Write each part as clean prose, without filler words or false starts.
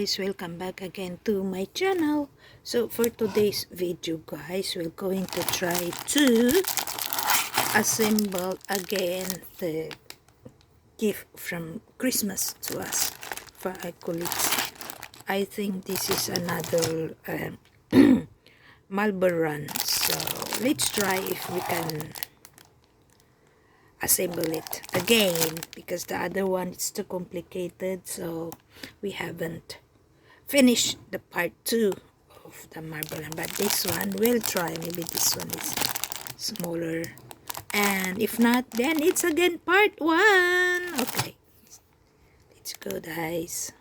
guys, welcome back again to my channel. So for today's video guys, we're going to try to assemble again the gift from Christmas to us for our colleagues. I think this is another Marble Run, so let's try if we can assemble it again, because the other one is too complicated, so we haven't finished the part 2 of the Marble Run. But this one we'll try. Maybe this one is smaller, and if not, then it's again part 1. Okay, let's go guys.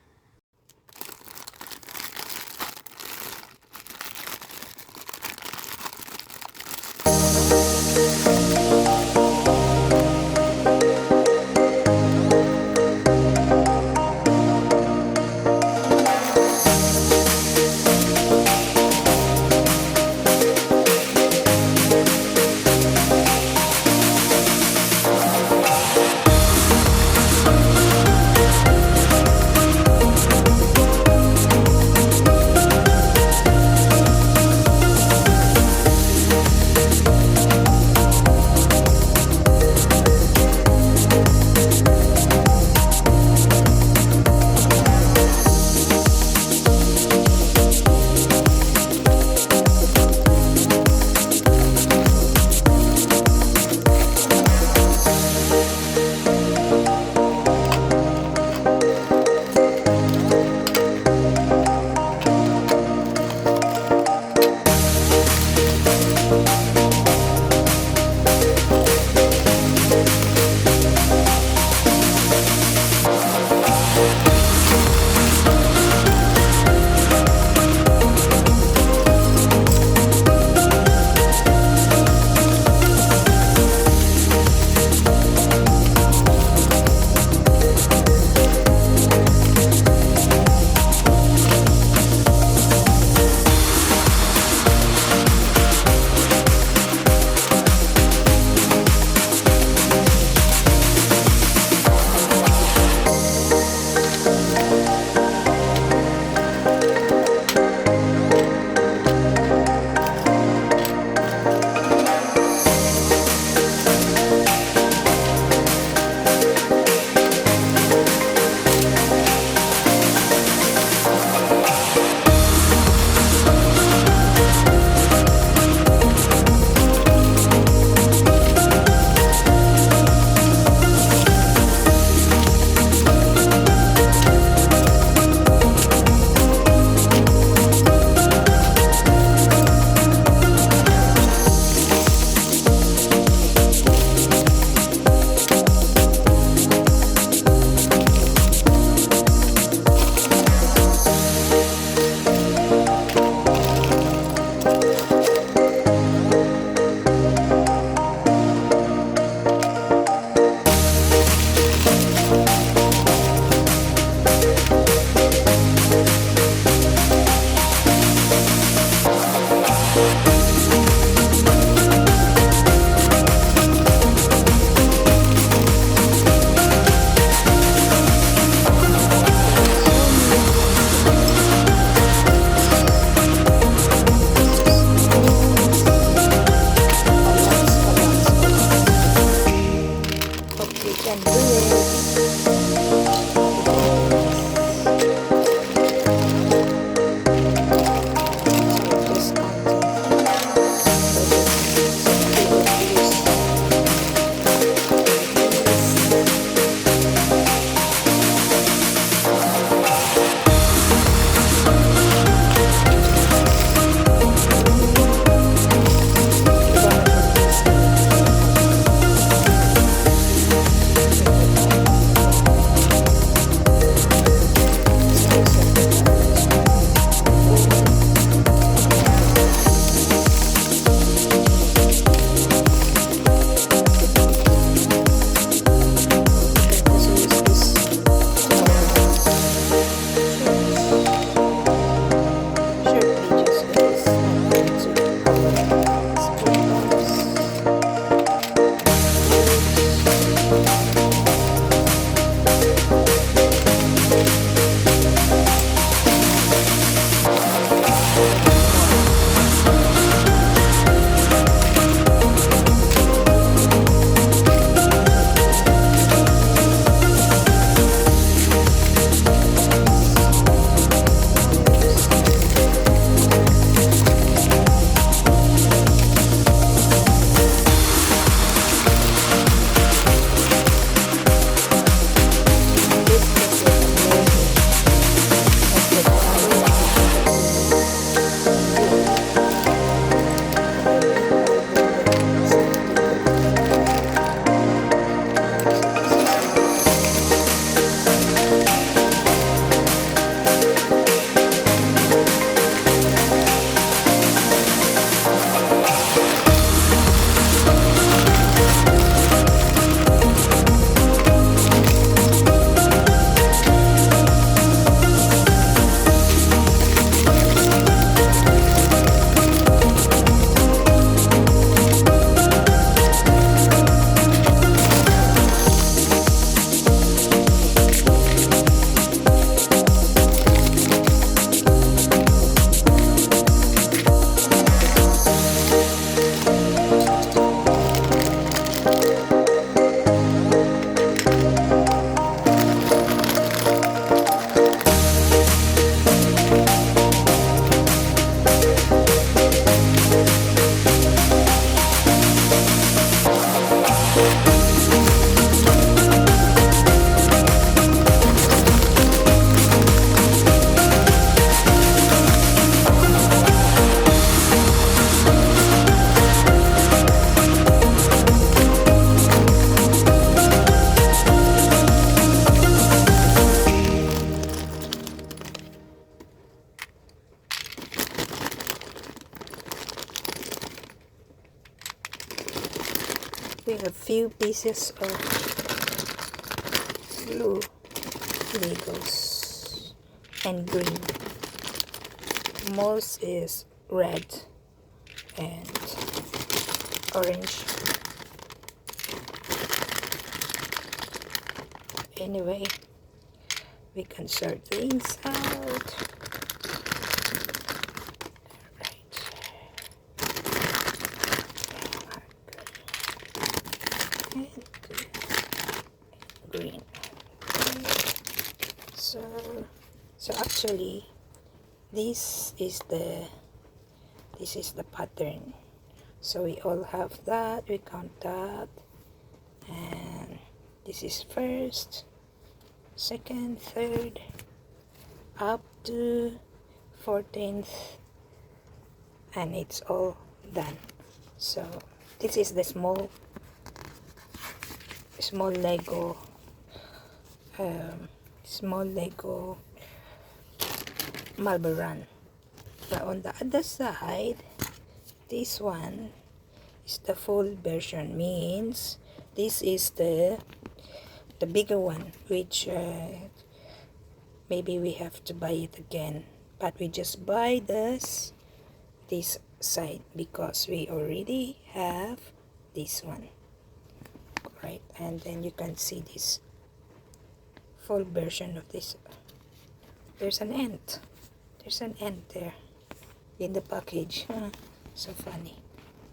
We have few pieces of blue Legos and green. Most is red and orange. Anyway, we can sort things out. Green. So actually this is the pattern. So we all have that, we count that, and this is first, second, third, up to 14th, and it's all done. So this is the small Lego Marble Run. But on the other side, this one is the full version, means this is the bigger one, which maybe we have to buy it again, but we just buy this side because we already have this one, right? And then you can see this full version of this. There's an ant there in the package. So funny.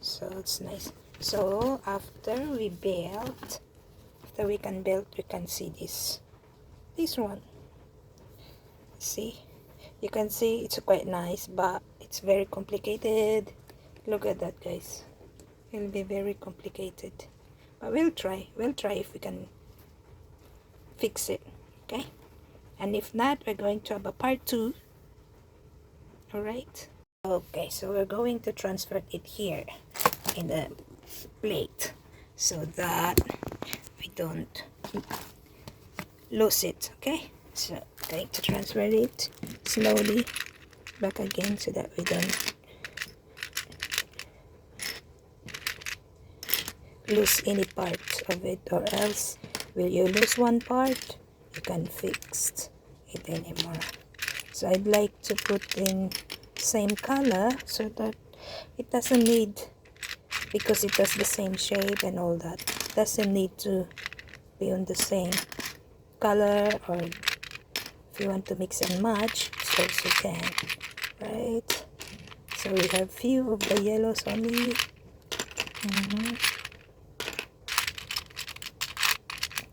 So it's nice. So after we can build, we can see this one. See, you can see it's quite nice, but it's very complicated. Look at that, guys. It'll be very complicated, but we'll try if we can fix it. Okay, and if not, we're going to have a part 2. All right. Okay, so we're going to transfer it here in the plate so that we don't lose it. Okay, so I'm going to transfer it slowly back again so that we don't lose any part of it, or else will you lose one part, you can't fix it anymore. So I'd like to put in same color so that it doesn't need, because it has the same shape and all that, doesn't need to be on the same color, or if you want to mix and match, so you can, right? So we have few of the yellows only.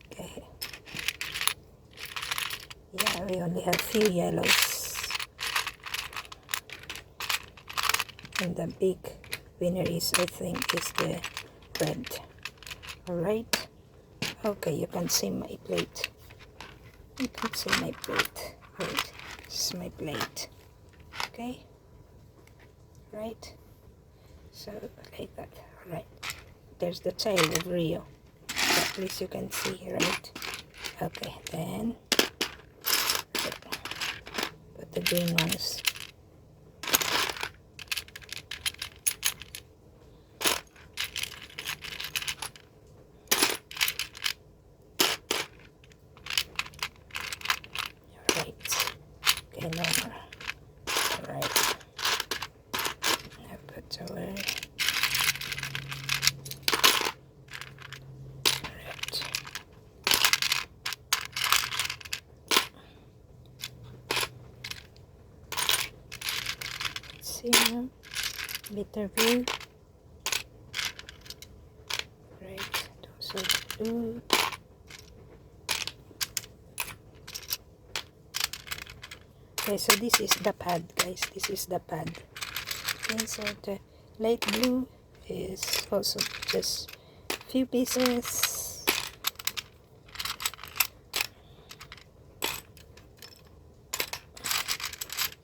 Okay, yeah, we only have few yellows, and the big winner is, I think, is the red. All right. Okay, you can see my plate. You can see my plate. Wait, this is my plate. Okay. Right. So like that. All right. There's the tail of Rio. So at least you can see, right? Okay. Then put the green ones. Okay, no more. Alright. Now put away. Alright. Let's see now. Bitter blue. Right. Also blue. Okay, so this is the pad, guys. This is the pad. Okay, so the light blue is also just few pieces.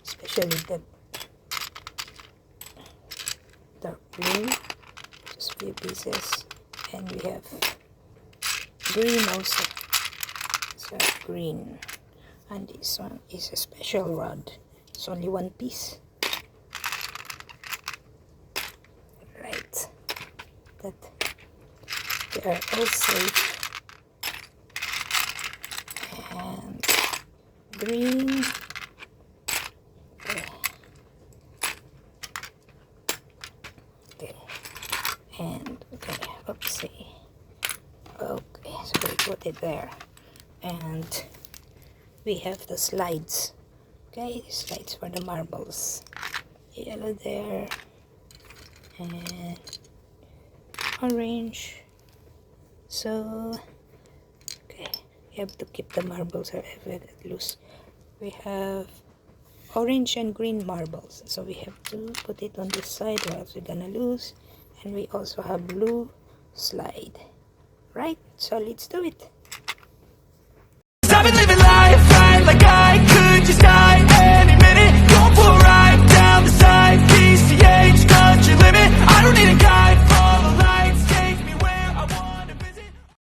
Especially the dark blue, just few pieces. And we have green also. So green. And this one is a special rod. It's only one piece. Right. That are all safe. And green. Okay. Okay. And okay, oopsie. Okay, so we put it there. And we have the slides. Okay, slides for the marbles. Yellow there. And orange. So okay, you have to keep the marbles or ever get loose. We have orange and green marbles, so we have to put it on this side or else we're gonna lose. And we also have blue slide, right? So let's do it.